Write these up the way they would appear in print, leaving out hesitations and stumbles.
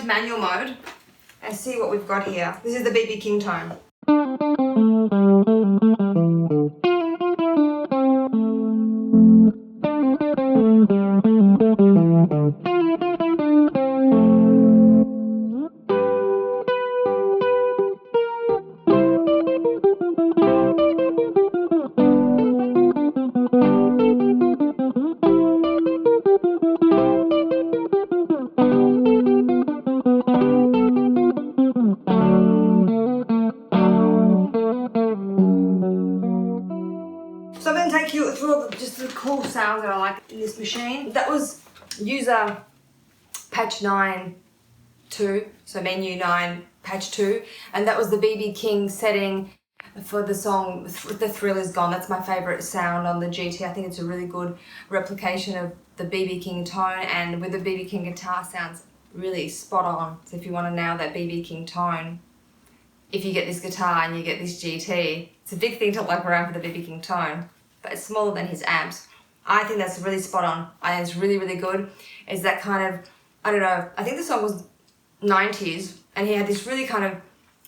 manual mode and see what we've got here. This is the BB King tone. So I'm going to take you through all just the cool sounds that I like in this machine. That was user patch 9.2, so menu 9 patch 2, and that was the BB King setting for the song The Thrill Is Gone. That's my favourite sound on the GT. I think it's a really good replication of the BB King tone, and with the BB King guitar sounds really spot on. So if you want to nail that BB King tone, if you get this guitar and you get this GT, it's a big thing to look around for the BB King tone, but it's smaller than his amps. I think that's really spot on. I think it's really, really good. It's that kind of, I don't know, I think the song was 90s, and he had this really kind of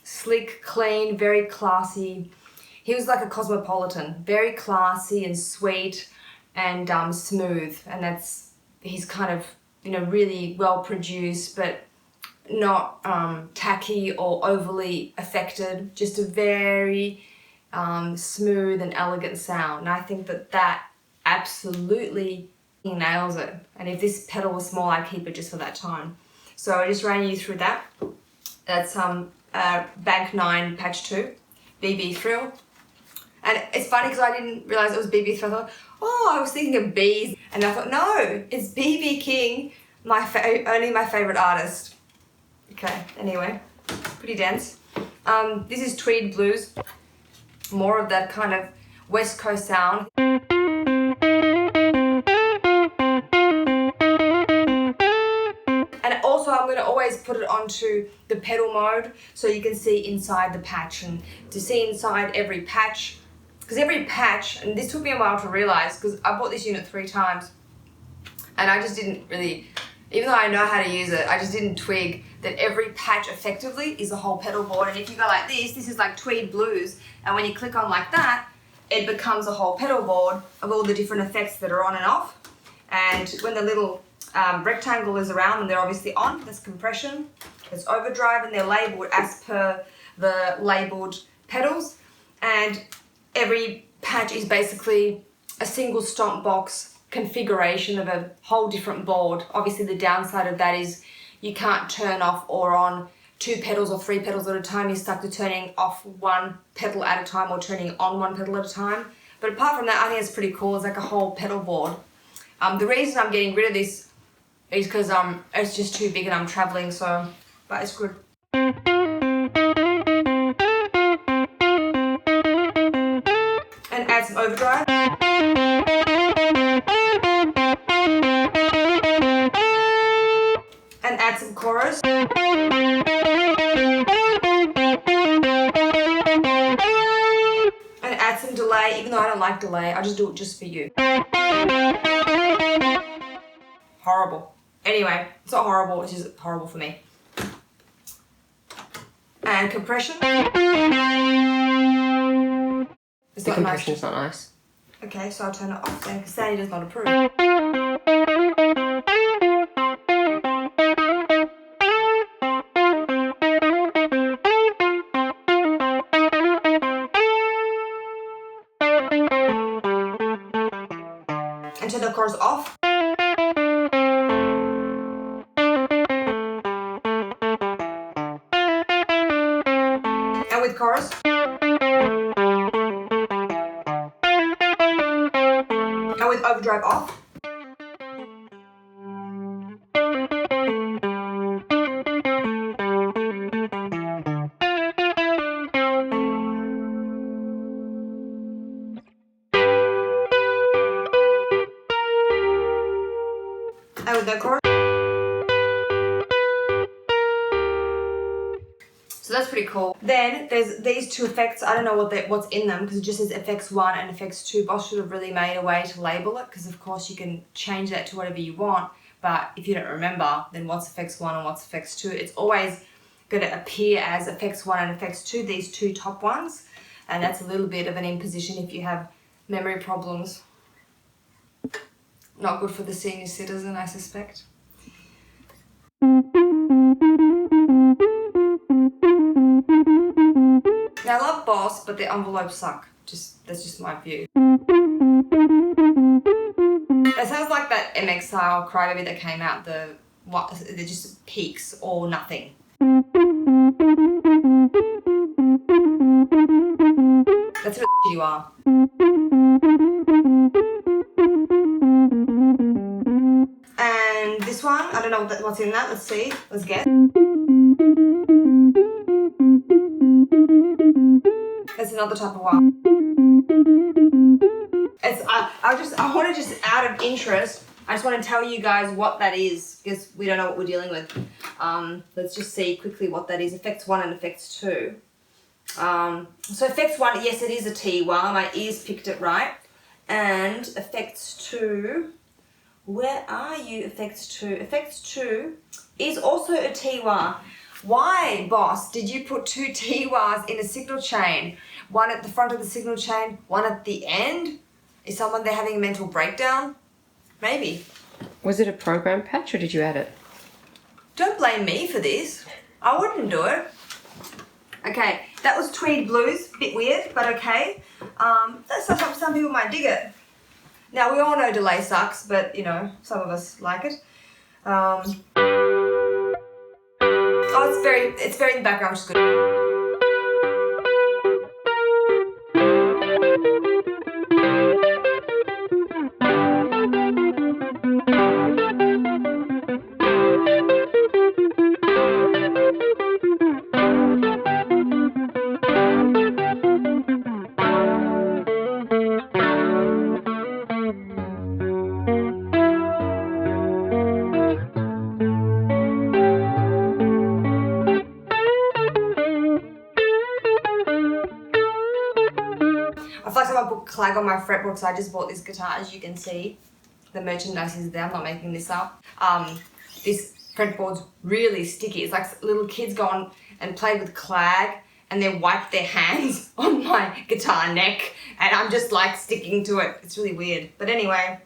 slick, clean, very classy. He was like a cosmopolitan, very classy and sweet and smooth, and he's kind of, you know, really well produced, but not tacky or overly affected, just a very smooth and elegant sound. And I think that absolutely nails it. And if this pedal was small, I'd keep it just for that tone. So I just ran you through that. That's Bank 9 Patch 2, BB Thrill. And it's funny because I didn't realise it was BB Thrill. I thought, oh, I was thinking of bees. And I thought, no, it's BB King, only my favourite artist. Okay, anyway, pretty dense. This is Tweed Blues, more of that kind of West Coast sound. And also I'm going to always put it onto the pedal mode so you can see inside the patch, and to see inside every patch, because every patch, and this took me a while to realise because I bought this unit 3 times and I just didn't really, even though I know how to use it, I just didn't twig that every patch effectively is a whole pedal board. And if you go like this is like Tweed Blues, and when you click on like that, it becomes a whole pedal board of all the different effects that are on and off. And when the little rectangle is around, and they're obviously on, there's compression, there's overdrive, and they're labelled as per the labelled pedals. And every patch is basically a single stomp box configuration of a whole different board. Obviously the downside of that is you can't turn off or on 2 pedals or 3 pedals at a time. You're stuck to turning off 1 pedal at a time or turning on 1 pedal at a time. But apart from that, I think it's pretty cool. It's like a whole pedal board. The reason I'm getting rid of this is because it's just too big and I'm traveling, so, but it's good. And add some overdrive. And add some chorus. And add some delay, even though I don't like delay, I just do it just for you. Horrible. Anyway, it's not horrible, it's just horrible for me. And compression. It's The not compression's nice. not nice. Okay, so I'll turn it off then, because Tani does not approve. And turn the chorus off. And with chorus. And with overdrive off. And with no chorus. So that's pretty cool. Then there's these 2 effects. I don't know what's in them because it just says effects 1 and effects 2. Boss should have really made a way to label it, because of course you can change that to whatever you want. but if you don't remember, then what's effects 1 and what's effects 2, it's always going to appear as effects 1 and effects 2, these two top ones, and that's a little bit of an imposition if you have memory problems. Not good for the senior citizen, I suspect. Now, I love Boss, but the envelopes suck. That's just my view. That sounds like that MX style Crybaby that came out. They're just peaks or nothing. That's what you are. And this one, I don't know what's in that. Let's see. Let's guess. It's another type of wah. I want to just out of interest, I just want to tell you guys what that is because we don't know what we're dealing with. Let's just see quickly what that is. Effects 1 and effects 2. So effects 1, yes, it is a T wah. My ears picked it right. And effects 2, where are you? Effects 2. Effects 2 is also a T wah. Why, boss, did you put 2 T wahs in a signal chain? One at the front of the signal chain, one at the end? Is someone there having a mental breakdown? Maybe. Was it a program patch or did you add it? Don't blame me for this. I wouldn't do it. Okay, that was Tweed Blues. Bit weird, but okay. Some people might dig it. Now, we all know delay sucks, but, you know, some of us like it. Oh, it's very in the background, which is good. I feel like someone put clag on my fretboard, so I just bought this guitar. As you can see, the merchandise is there. I'm not making this up. This fretboard's really sticky. It's like little kids go on and play with clag and then wipe their hands on my guitar neck, and I'm just like sticking to it. It's really weird. But anyway,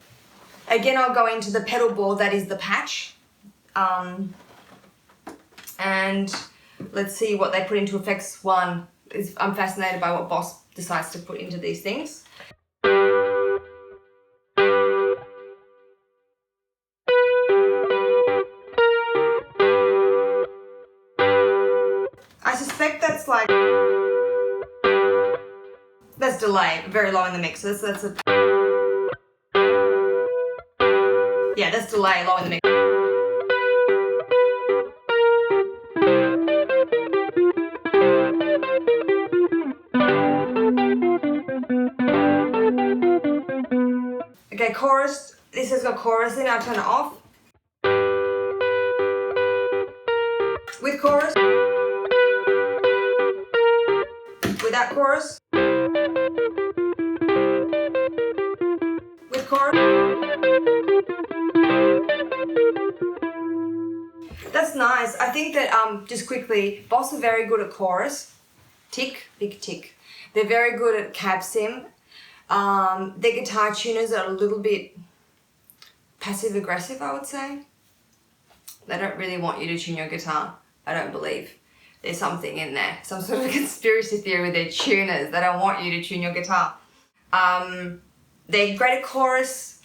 again, I'll go into the pedal board. That is the patch. And let's see what they put into effects 1. I'm fascinated by what Boss decides to put into these things. I suspect that's like, that's delay, very low in the mix. So that's a, yeah, that's delay, low in the mix. Okay, chorus. This has got chorus in. I'll turn it off. With chorus. Without chorus. With chorus. That's nice. I think that just quickly, Boss are very good at chorus. Tick, big tick. They're very good at cab sim. Their guitar tuners are a little bit passive aggressive, I would say. They don't really want you to tune your guitar. I don't believe. There's something in there, some sort of conspiracy theory with their tuners. They don't want you to tune your guitar. They're great at chorus,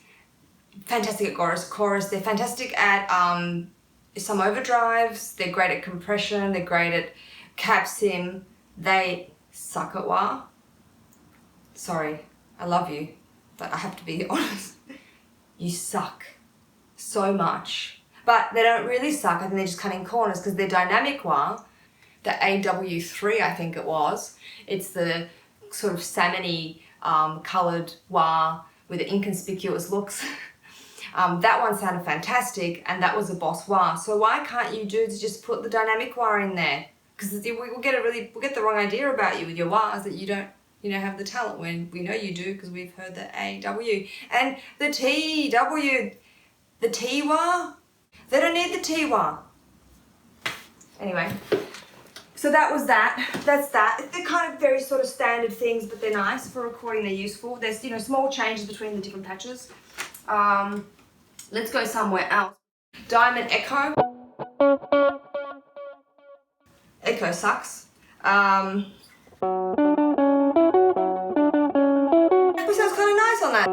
fantastic at chorus. They're fantastic at some overdrives. They're great at compression. They're great at cab sim. They suck at wah. Sorry. I love you, but I have to be honest. You suck so much. But they don't really suck. I think they're just cutting corners because their dynamic wah, the AW3 I think it was, it's the sort of salmon-y coloured wah with the inconspicuous looks. That one sounded fantastic, and that was a Boss wah. So why can't you dudes just put the dynamic wah in there? Because we'll get the wrong idea about you with your wahs, that you don't have the talent, when we know you do because we've heard the AW. And the TW, the T wah, They don't need the T1. Anyway, so that was that. That's that. They're kind of very sort of standard things, but they're nice for recording. They're useful. There's, you know, small changes between the different patches. Let's go somewhere else. Diamond Echo. Echo sucks. It sounds kind of nice on that.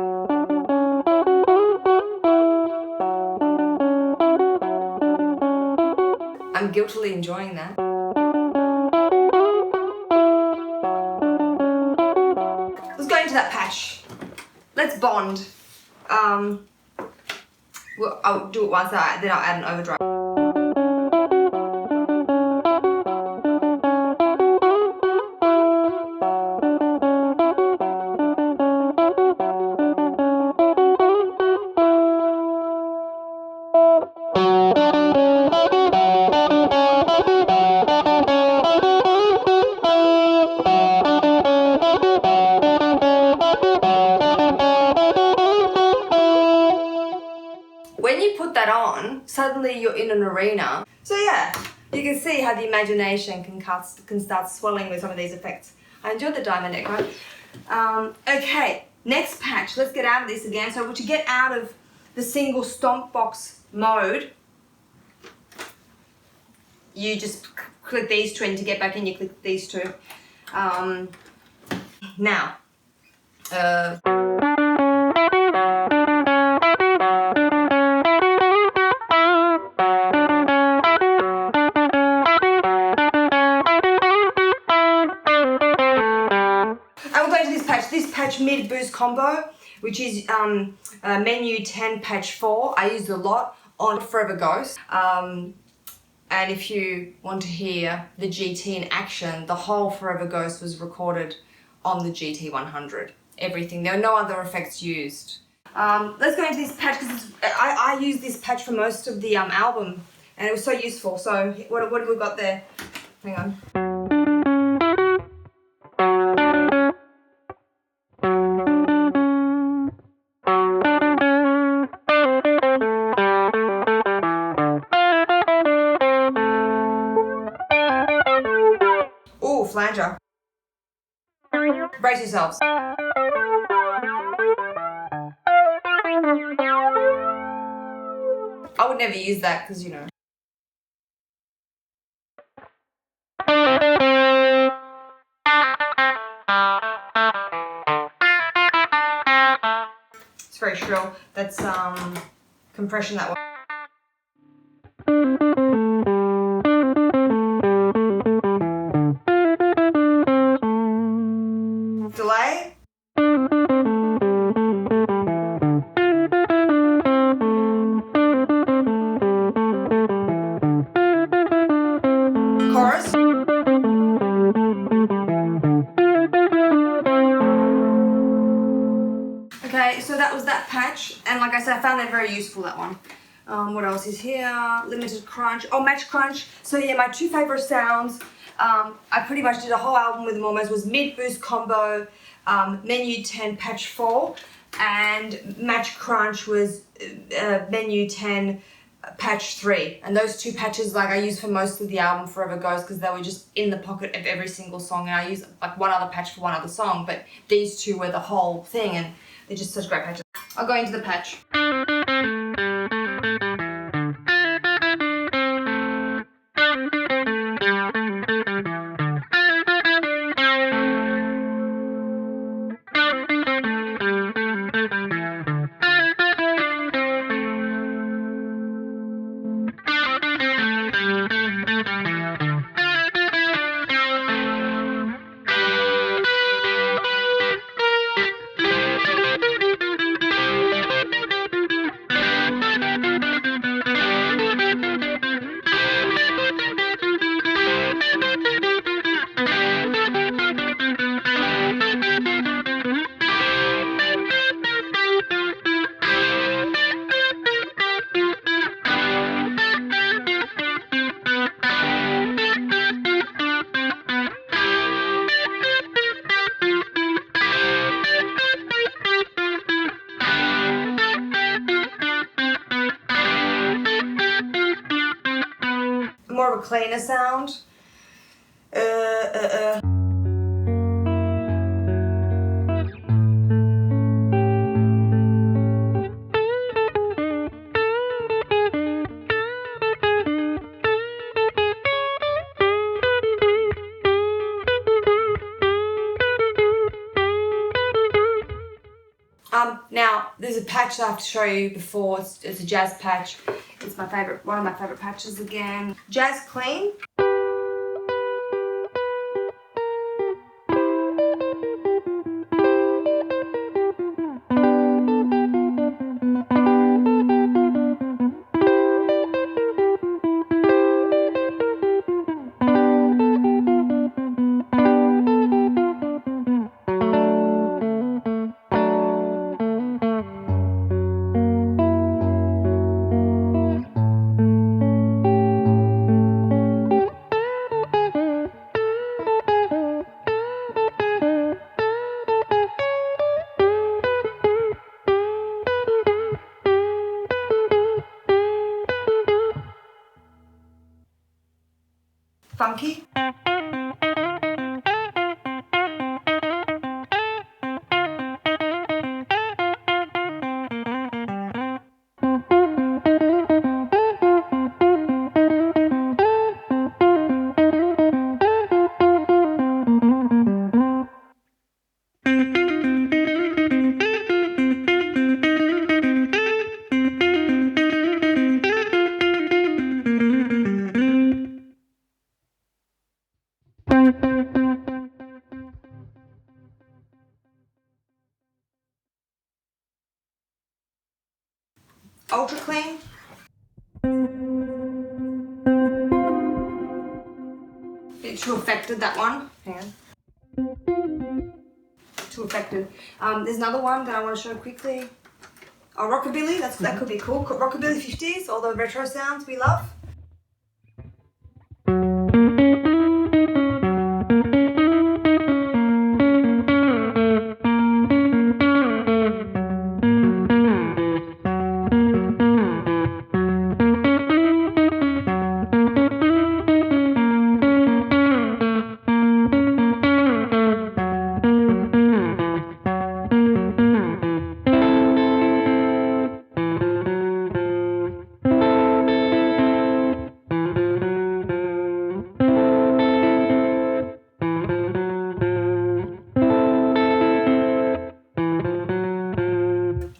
I'm guiltily enjoying that. Let's go into that patch. Let's bond. Well, I'll do it once, then I'll add an overdrive. When you put that on, suddenly you're in an arena. So yeah, you can see how the imagination can start swelling with some of these effects. I enjoyed the Diamond Echo. Okay, next patch. Let's get out of this again. So to get out of the single stomp box mode, you just click these two, and to get back in, you click these two. Now, this patch mid boost combo, which is menu 10 patch 4. I used a lot on Forever Ghost. And if you want to hear the GT in action, the whole Forever Ghost was recorded on the GT100. Everything. There were no other effects used. Let's go into this patch because I used this patch for most of the album, and it was so useful. So what have we got there? Hang on. Ooh, flanger. Brace yourselves. I would never use that because, you know. It's very shrill. That's compression that one. Delay. Chorus. Okay, so that was that patch, and like I said, I found that very useful, that one. What else is here? Limited crunch. Oh, match crunch. So yeah, my two favorite sounds. I pretty much did a whole album with them almost. Was mid boost combo, menu 10 patch 4, and match crunch was menu 10 patch 3. And those two patches, like, I used for most of the album Forever Goes because they were just in the pocket of every single song, and I used like one other patch for one other song, but these two were the whole thing, and they're just such great patches. I'll go into the patch. more of a cleaner sound. Now there's a patch that I have to show you before. It's a jazz patch. It's my favorite, one of my favorite patches again. Jazz Clean. Funky. Ultra Clean. Bit too affected, that one. Hang on. Too affected. There's another one that I want to show quickly. Oh, Rockabilly, that could be cool. Rockabilly 50s, all the retro sounds we love.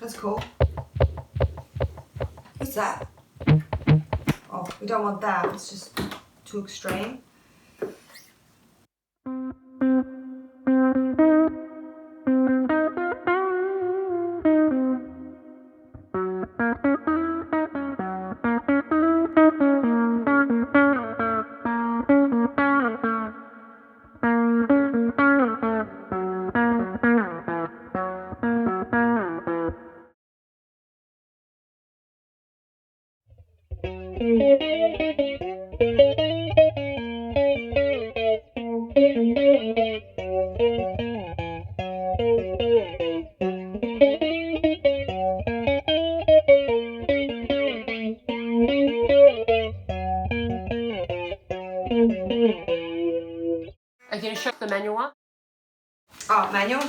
That's cool. What's that? Oh, we don't want that. It's just too extreme. Are you going to show the manual one? Oh, manual?